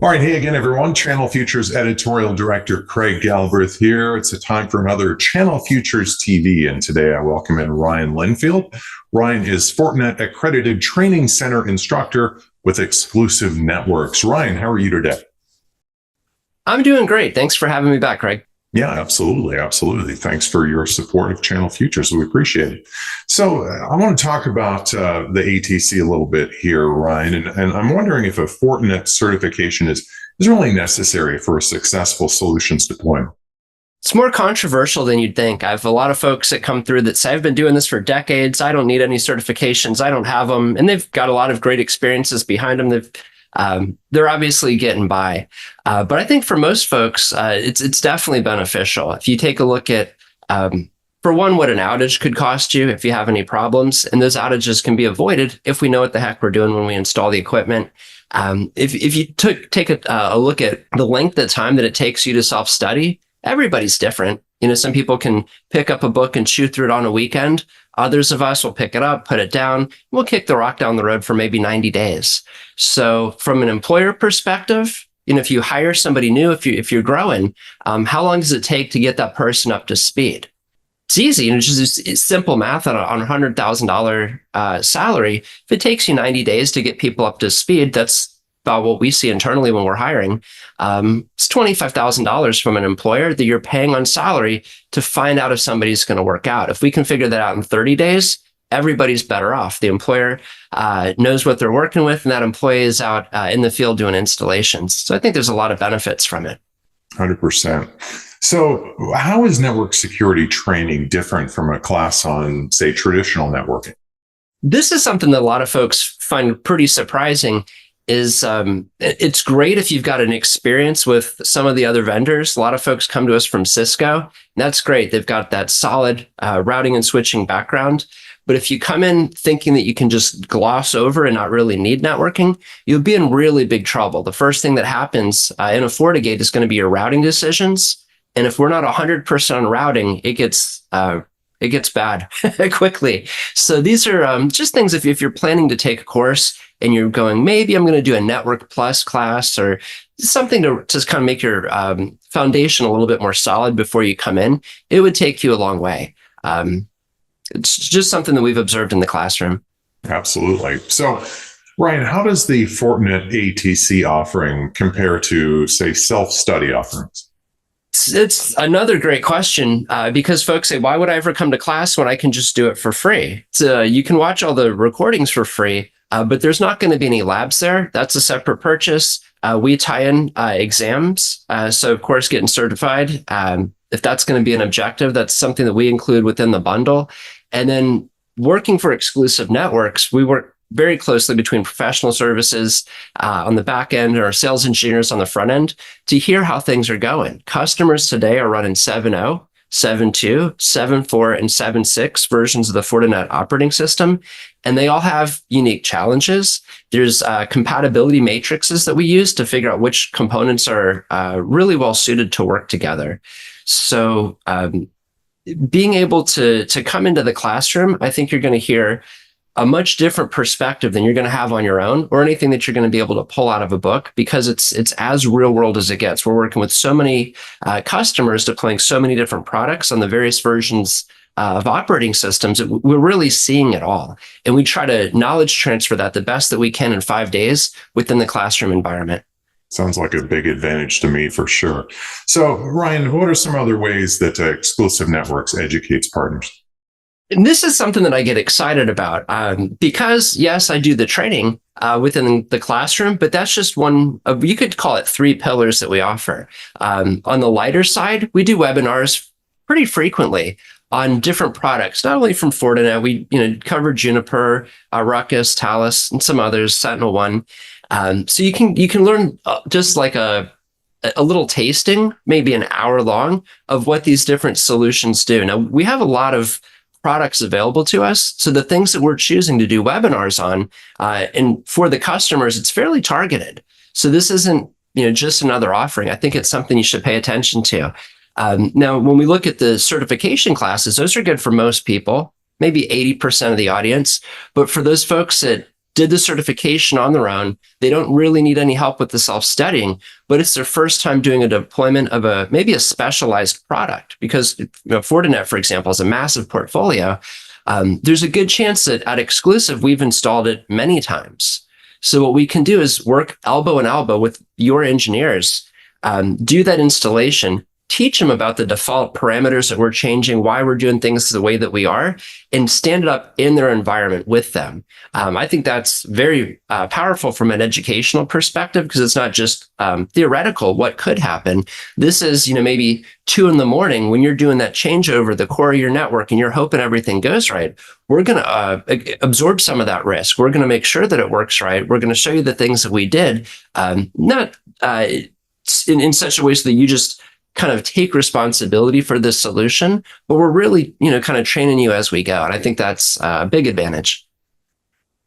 All right. Hey again, everyone. Channel Futures Editorial Director Craig Galbraith here. It's a time for another Channel Futures TV. And today I welcome in Ryan Linfield. Ryan is Fortinet accredited training center instructor with Exclusive Networks. Ryan, how are you today? I'm doing great. Thanks for having me back, Craig. Yeah, absolutely. Absolutely. Thanks for your support of Channel Futures. We appreciate it. So I want to talk about the ATC a little bit here, Ryan, and I'm wondering if a Fortinet certification is really necessary for a successful solutions deployment. It's more controversial than you'd think. I have a lot of folks that come through that say, I've been doing this for decades. I don't need any certifications. I don't have them. And they've got a lot of great experiences behind them. They're obviously getting by. But I think for most folks, it's definitely beneficial. If you take a look at, for one, what an outage could cost you if you have any problems, and those outages can be avoided if we know what the heck we're doing when we install the equipment. If you take a look at the length of time that it takes you to self-study, everybody's different. You know, some people can pick up a book and chew through it on a weekend. Others of us will pick it up, put it down. We'll kick the rock down the road for maybe 90 days. So from an employer perspective, you know, if you hire somebody new, if you're growing, how long does it take to get that person up to speed? It's easy. And it's simple math on a $100,000 salary. If it takes you 90 days to get people up to speed, that's about what we see internally when we're hiring. It's $25,000 from an employer that you're paying on salary to find out if somebody's going to work out. If we can figure that out in 30 days, everybody's better off. The employer knows what they're working with, and that employee is out in the field doing installations. So I think there's a lot of benefits from it. 100%. So how is network security training different from a class on, say, traditional networking? This is something that a lot of folks find pretty surprising. It's great if you've got an experience with some of the other vendors. A lot of folks come to us from Cisco, and that's great. They've got that solid routing and switching background. But if you come in thinking that you can just gloss over and not really need networking, you'll be in really big trouble. The first thing that happens in a FortiGate is going to be your routing decisions. And if we're not 100% on routing, it gets bad quickly. So these are just things if you're planning to take a course and you're going, maybe I'm going to do a Network Plus class or something to just kind of make your foundation a little bit more solid before you come in, it would take you a long way. It's just something that we've observed in the classroom. Absolutely. So, Ryan, how does the Fortinet ATC offering compare to, say, self-study offerings? It's another great question because folks say, why would I ever come to class when I can just do it for free? So you can watch all the recordings for free, but there's not going to be any labs there. That's a separate purchase. We tie in exams. So, of course, getting certified, if that's going to be an objective, that's something that we include within the bundle. And then working for Exclusive Networks, we work very closely between professional services on the back end and our sales engineers on the front end to hear how things are going. Customers today are running 7.0, 7.2, 7.4, and 7.6 versions of the Fortinet operating system, and they all have unique challenges. There's compatibility matrices that we use to figure out which components are really well suited to work together. So being able to come into the classroom, I think you're going to hear a much different perspective than you're going to have on your own or anything that you're going to be able to pull out of a book because it's as real world as it gets. We're working with so many customers deploying so many different products on the various versions of operating systems. We're really seeing it all. And we try to knowledge transfer that the best that we can in 5 days within the classroom environment. Sounds like a big advantage to me for sure. So, Ryan, what are some other ways that Exclusive Networks educates partners? And this is something that I get excited about because, yes, I do the training within the classroom, but that's just one of, you could call it 3 pillars that we offer. On the lighter side, we do webinars pretty frequently on different products, not only from Fortinet, we cover Juniper, Ruckus, Talus, and some others, SentinelOne. So you can learn just like a little tasting, maybe an hour long, of what these different solutions do. Now, we have a lot of products available to us. So the things that we're choosing to do webinars on, and for the customers, it's fairly targeted. So this isn't just another offering. I think it's something you should pay attention to. Now, when we look at the certification classes, those are good for most people, maybe 80% of the audience. But for those folks that did the certification on their own. They don't really need any help with the self-studying, but it's their first time doing a deployment of maybe a specialized product, because Fortinet, for example, has a massive portfolio. There's a good chance that at Exclusive, we've installed it many times. So what we can do is work elbow in elbow with your engineers, do that installation, teach them about the default parameters that we're changing, why we're doing things the way that we are, and stand it up in their environment with them. I think that's very powerful from an educational perspective, because it's not just theoretical what could happen. This is, maybe 2 a.m. when you're doing that changeover, the core of your network, and you're hoping everything goes right. We're going to absorb some of that risk. We're going to make sure that it works right. We're going to show you the things that we did, not in such a way so that you just kind of take responsibility for this solution, but we're really, kind of training you as we go. And I think that's a big advantage.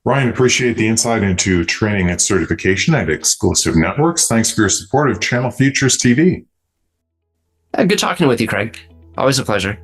Ryan, appreciate the insight into training and certification at Exclusive Networks. Thanks for your support of Channel Futures TV. Good talking with you, Craig. Always a pleasure.